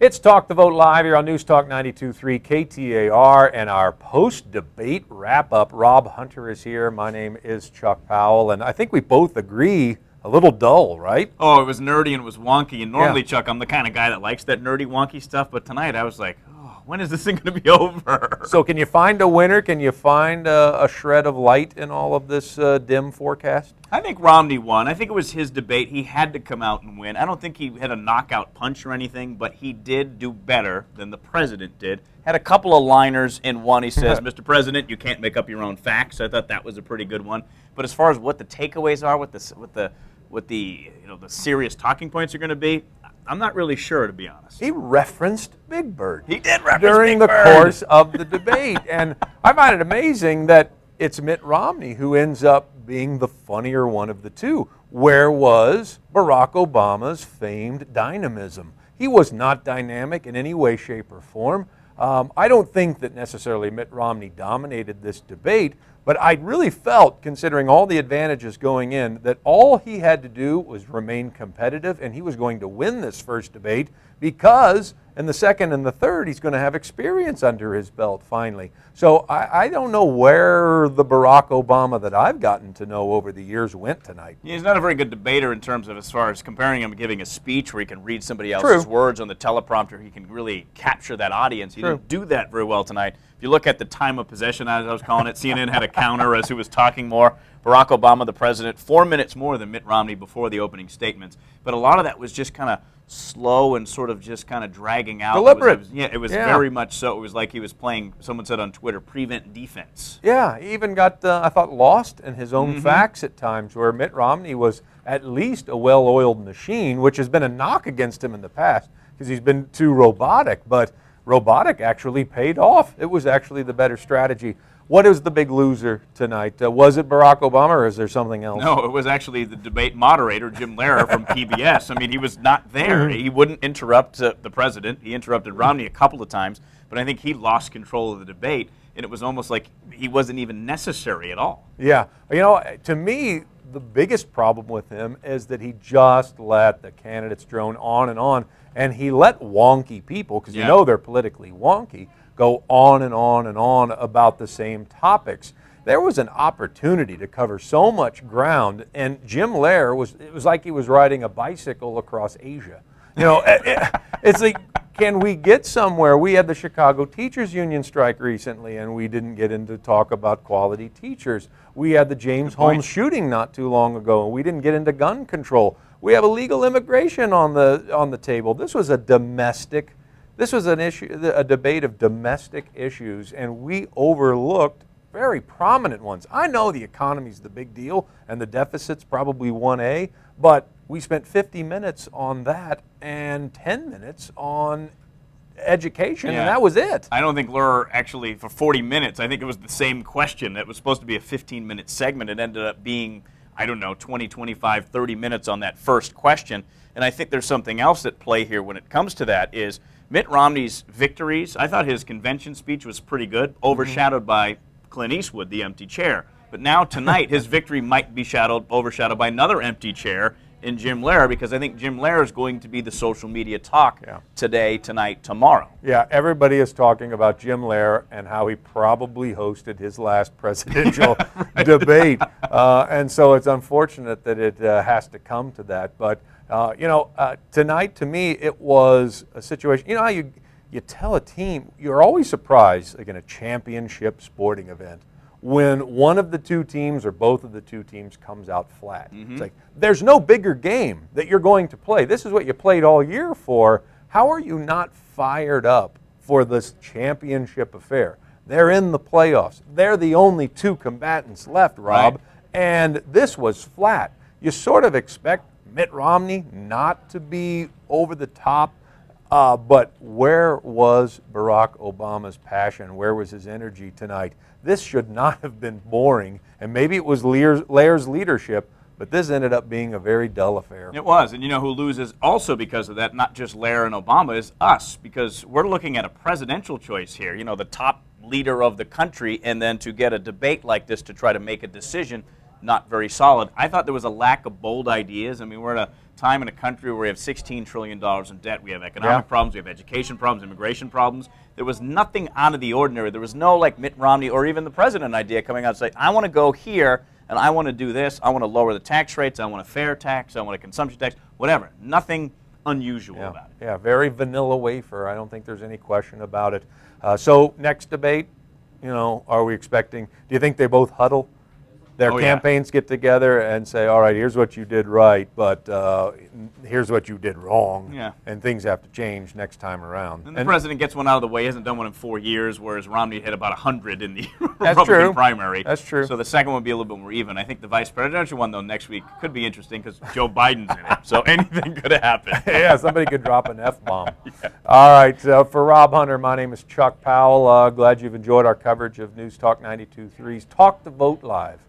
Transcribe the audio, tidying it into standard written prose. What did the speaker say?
It's Talk the Vote Live here on News Talk 92.3 KTAR and our post-debate wrap-up. Rob Hunter is here. My name is Chuck Powell, and I think we both agree a little dull, right? Oh, it was nerdy and it was wonky, and normally, Chuck, I'm the kind of guy that likes that nerdy, wonky stuff, but tonight I was like, oh, when is this thing going to be over? So can you find a winner? Can you find a shred of light in all of this dim forecast? I think Romney won. I think it was his debate. He had to come out and win. I don't think he had a knockout punch or anything, but he did do better than the president did. Had a couple of liners in one. He says, Mr. President, you can't make up your own facts. I thought that was a pretty good one. But as far as what the takeaways are, what the serious talking points are going to be, I'm not really sure, to be honest. He referenced Big Bird. He did reference during Big the Bird. course of the debate. And I find it amazing that it's Mitt Romney who ends up being the funnier one of the two. Where was Barack Obama's famed dynamism? He was not dynamic in any way, shape, or form. I don't think that necessarily Mitt Romney dominated this debate, but I really felt, considering all the advantages going in, that all he had to do was remain competitive, and he was going to win this first debate because in the second and the third, he's going to have experience under his belt finally. So I don't know where the Barack Obama that I've gotten to know over the years went tonight. Yeah, he's not a very good debater in terms of as far as comparing him to giving a speech where he can read somebody else's words on the teleprompter. He can really capture that audience. He didn't do that very well tonight. If you look at the time of possession, as I was calling it, CNN had a counter as who was talking more. Barack Obama, the president, 4 minutes more than Mitt Romney before the opening statements. But a lot of that was just kind of slow and sort of just kind of dragging out. Deliberate. It was very much so. It was like he was playing, someone said on Twitter, prevent defense. Yeah, he even got, I thought, lost in his own facts at times, where Mitt Romney was at least a well-oiled machine, which has been a knock against him in the past because he's been too robotic. But robotic actually paid off. It was actually the better strategy. What is the big loser tonight? Was it Barack Obama, or is there something else? No, it was actually the debate moderator, Jim Lehrer from PBS. I mean, he was not there. He wouldn't interrupt the president. He interrupted Romney a couple of times, but I think he lost control of the debate, and it was almost like he wasn't even necessary at all. Yeah. You know, to me, the biggest problem with him is that he just let the candidates drone on, and he let wonky people, because you know they're politically wonky, go on and on and on about the same topics. There was an opportunity to cover so much ground, and Jim Lehrer it was like he was riding a bicycle across Asia. You know, it's like, can we get somewhere? We had the Chicago Teachers Union strike recently, and we didn't get into talk about quality teachers. We had the James Holmes shooting not too long ago, and we didn't get into gun control. We have illegal immigration on the table. This was an issue, a debate of domestic issues, and we overlooked very prominent ones. I know the economy's the big deal, and the deficit's probably 1A, but we spent 50 minutes on that and 10 minutes on education, and that was it. I don't think Lehrer actually, for 40 minutes, I think it was the same question. It was supposed to be a 15-minute segment. It ended up being, I don't know, 20, 25, 30 minutes on that first question. And I think there's something else at play here when it comes to that is Mitt Romney's victories. I thought his convention speech was pretty good, overshadowed by Clint Eastwood, the empty chair. But now tonight, his victory might be overshadowed by another empty chair in Jim Lehrer, because I think Jim Lehrer is going to be the social media talk today, tonight, tomorrow. Yeah, everybody is talking about Jim Lehrer and how he probably hosted his last presidential debate. And so it's unfortunate that it has to come to that. But, tonight, to me, it was a situation. You know how you tell a team, you're always surprised, like in a championship sporting event, when one of the two teams or both of the two teams comes out flat. It's like, there's no bigger game that you're going to play. This is what you played all year for. How are you not fired up for this championship affair? They're in the playoffs. They're the only two combatants left, Rob, and this was flat. You sort of expect Mitt Romney not to be over the top, but where was Barack Obama's passion? Where was his energy tonight? This should not have been boring, and maybe it was Lehrer's leadership, but this ended up being a very dull affair. It was, and you know who loses also because of that, not just Lehrer and Obama, is us, because we're looking at a presidential choice here, you know, the top leader of the country, and then to get a debate like this to try to make a decision, not very solid. I thought there was a lack of bold ideas. I mean, we're at a time in a country where we have $16 trillion in debt. We have economic problems. We have education problems, immigration problems. There was nothing out of the ordinary. There was no like Mitt Romney or even the president idea coming out and say, I want to go here and I want to do this. I want to lower the tax rates. I want a fair tax. I want a consumption tax, whatever. Nothing unusual about it. Yeah, very vanilla wafer. I don't think there's any question about it. So next debate, are we expecting, do you think they both huddle? Their campaigns get together and say, all right, here's what you did right, but here's what you did wrong, and things have to change next time around. And the president gets one out of the way. He hasn't done one in 4 years, whereas Romney hit about 100 in the Republican primary. That's true. So the second one will be a little bit more even. I think the vice presidential one, though, next week could be interesting because Joe Biden's in it, so anything could happen. Yeah, somebody could drop an F-bomb. All right, so for Rob Hunter, my name is Chuck Powell. Glad you've enjoyed our coverage of News Talk 92.3's Talk the Vote Live.